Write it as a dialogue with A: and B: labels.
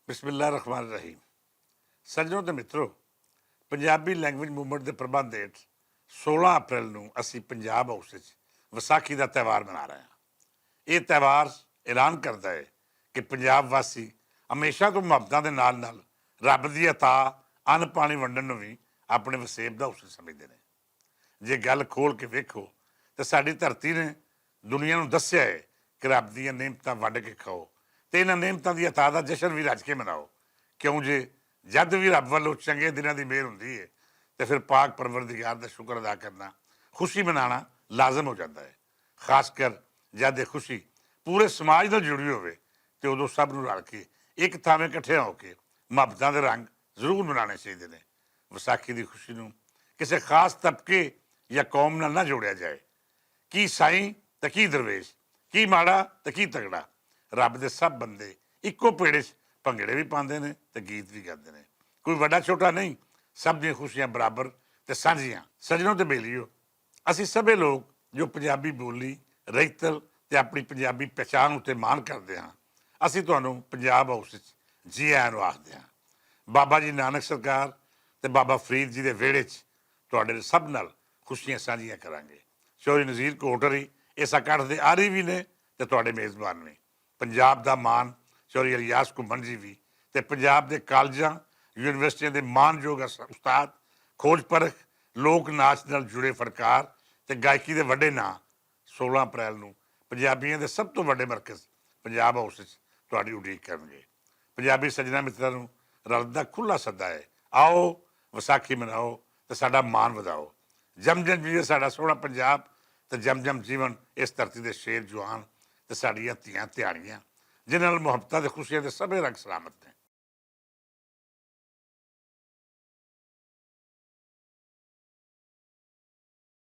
A: ਬਿਸਮਿਲ੍ਲਾ ਰਹਿਮਾਨ ਰਹੀਮ। ਸੱਜਣੋ ਤੇ ਮਿੱਤਰੋ, ਪੰਜਾਬੀ ਲੈਂਗੁਏਜ ਮੂਵਮੈਂਟ ਦੇ ਪ੍ਰਬੰਧ ਹੇਠ 16 ਅਪ੍ਰੈਲ ਨੂੰ ਅਸੀਂ ਪੰਜਾਬ ਹਾਊਸ ਵਿੱਚ ਵਿਸਾਖੀ ਦਾ ਤਿਉਹਾਰ ਮਨਾ ਰਹੇ ਹਾਂ। ਇਹ ਤਿਉਹਾਰ ਐਲਾਨ ਕਰਦਾ ਹੈ ਕਿ ਪੰਜਾਬ ਵਾਸੀ ਹਮੇਸ਼ਾ ਤੋਂ ਮੁਹੱਬਤਾਂ ਦੇ ਨਾਲ ਨਾਲ ਰੱਬ ਦੀ ਅਤਾ ਅੰਨ ਪਾਣੀ ਵੰਡਣ ਨੂੰ ਵੀ ਆਪਣੇ ਵਸੇਬ ਦਾ ਹੁਸਨ ਸਮਝਦੇ ਨੇ। ਜੇ ਗੱਲ ਖੋਲ ਕੇ ਵੇਖੋ ਤਾਂ ਸਾਡੀ ਧਰਤੀ ਨੇ ਦੁਨੀਆ ਨੂੰ ਦੱਸਿਆ ਹੈ ਕਿ ਰੱਬ ਦੀਆਂ ਨਿਮਤਾਂ ਵੰਡ ਕੇ ਖਾਓ ਤੇ ਇਹਨਾਂ ਨਿਮਤਾਂ ਦੀ ਅਤਾ ਦਾ ਜਸ਼ਨ ਵੀ ਰੱਜ ਕੇ ਮਨਾਓ। ਕਿਉਂ ਜੇ ਜਦ ਵੀ ਰੱਬ ਵੱਲੋਂ ਚੰਗੇ ਦਿਨਾਂ ਦੀ ਮਿਹਰ ਹੁੰਦੀ ਹੈ ਤੇ ਫਿਰ ਪਾਕ ਪਰਵਰਦਿਗਾਰ ਦਾ ਸ਼ੁਕਰ ਅਦਾ ਕਰਨਾ, ਖੁਸ਼ੀ ਮਨਾਉਣਾ ਲਾਜ਼ਮ ਹੋ ਜਾਂਦਾ ਹੈ। ਖਾਸ ਕਰ ਜਦ ਇਹ ਖੁਸ਼ੀ ਪੂਰੇ ਸਮਾਜ ਨਾਲ ਜੁੜੀ ਹੋਵੇ ਤੇ ਉਦੋਂ ਸਭ ਨੂੰ ਰਲ ਕੇ ਇੱਕ ਥਾਵੇਂ ਇਕੱਠਿਆਂ ਹੋ ਕੇ ਮੁਹੱਬਤਾਂ ਦੇ ਰੰਗ ਜ਼ਰੂਰ ਮਨਾਉਣੇ ਚਾਹੀਦੇ ਨੇ। ਵਿਸਾਖੀ ਦੀ ਖੁਸ਼ੀ ਨੂੰ ਕਿਸੇ ਖਾਸ ਤਬਕੇ ਜਾਂ ਕੌਮ ਨਾਲ ਨਾ ਜੋੜਿਆ ਜਾਏ। ਕੀ ਸਾਈਂ ਤੇ ਕੀ ਦਰਵੇਸ਼, ਕੀ ਮਾੜਾ ਤੇ ਕੀ ਤਗੜਾ, ਰੱਬ ਦੇ ਸਭ ਬੰਦੇ ਇੱਕੋ ਪੇੜੇ 'ਚ ਭੰਗੜੇ ਵੀ ਪਾਉਂਦੇ ਨੇ ਤੇ ਗੀਤ ਵੀ ਗਾਉਂਦੇ ਨੇ। ਕੋਈ ਵੱਡਾ ਛੋਟਾ ਨਹੀਂ, ਸਭ ਦੀਆਂ ਖੁਸ਼ੀਆਂ ਬਰਾਬਰ ਤੇ ਸਾਂਝੀਆਂ। ਸੱਜਣੋ ਤੇ ਬੇਲੀਓ, ਅਸੀਂ ਸਭੇ ਲੋਕ ਜੋ ਪੰਜਾਬੀ ਬੋਲੀ, ਰਹਿਤਲ ਤੇ ਆਪਣੀ ਪੰਜਾਬੀ ਪਹਿਚਾਣ ਉੱਤੇ ਮਾਣ ਕਰਦੇ ਹਾਂ, ਅਸੀਂ ਤੁਹਾਨੂੰ ਪੰਜਾਬ ਹਾਊਸ ਵਿੱਚ ਜੀ ਆਇਆਂ ਨੂੰ ਆਖਦੇ ਹਾਂ। ਬਾਬਾ ਜੀ ਨਾਨਕ ਸਰਕਾਰ ਤੇ ਬਾਬਾ ਫਰੀਦ ਜੀ ਦੇ ਵਿਹੜੇ 'ਚ ਤੁਹਾਡੇ ਸਭ ਨਾਲ ਖੁਸ਼ੀਆਂ ਸਾਂਝੀਆਂ ਕਰਾਂਗੇ। ਚੌਧਰੀ ਨਜ਼ੀਰ ਕੋਟਰੀ ਇਸ ਇਕੱਠ ਦੇ ਆਰੀ ਵੀ ਨੇ ਤੇ ਤੁਹਾਡੇ ਮੇਜ਼ਬਾਨ ਵੀ। ਪੰਜਾਬ ਦਾ ਮਾਣ ਚੌਧਰੀ ਇਲਿਆਸ ਘੁੰਮਣ ਜੀ ਵੀ ਤੇ ਪੰਜਾਬ ਦੇ ਕਾਲਜਾਂ ਯੂਨੀਵਰਸਿਟੀਆਂ ਦੇ ਮਾਣਯੋਗ ਉਸਤਾਦ, ਖੋਜ ਪਰਖ, ਲੋਕ ਨਾਚ ਨਾਲ ਜੁੜੇ ਫਨਕਾਰ ਤੇ ਗਾਇਕੀ ਦੇ ਵੱਡੇ ਨਾਂ 16 ਅਪ੍ਰੈਲ ਨੂੰ ਪੰਜਾਬੀਆਂ ਦੇ ਸਭ ਤੋਂ ਵੱਡੇ ਮਰਕਜ਼ ਪੰਜਾਬ ਹਾਊਸ ਵਿੱਚ ਤੁਹਾਡੀ ਉਡੀਕ ਕਰਨਗੇ। ਪੰਜਾਬੀ ਸੱਜਣਾ ਮਿੱਤਰਾਂ ਨੂੰ ਰਲ ਦਾ ਖੁੱਲ੍ਹਾ ਸੱਦਾ ਹੈ, ਆਓ ਵਿਸਾਖੀ ਮਨਾਓ ਤੇ ਸਾਡਾ ਮਾਣ ਵਧਾਓ। ਜਮ ਜਮ ਜੀਵੇ ਸਾਡਾ ਸੋਹਣਾ ਪੰਜਾਬ ਤੇ ਜਮ ਜਮ ਜੀਵਨ ਇਸ ਧਰਤੀ ਦੇ ਸ਼ੇਰ ਜਵਾਨ ਤੇ ਸਾਡੀਆਂ ਧੀਆਂ ਧਿਆਣੀਆਂ, ਜਿਨ੍ਹਾਂ ਨਾਲ ਮੁਹੱਬਤਾਂ ਤੇ ਖੁਸ਼ੀਆਂ ਦੇ ਸਭੇ ਰੰਗ ਸਲਾਮਤ ਨੇ।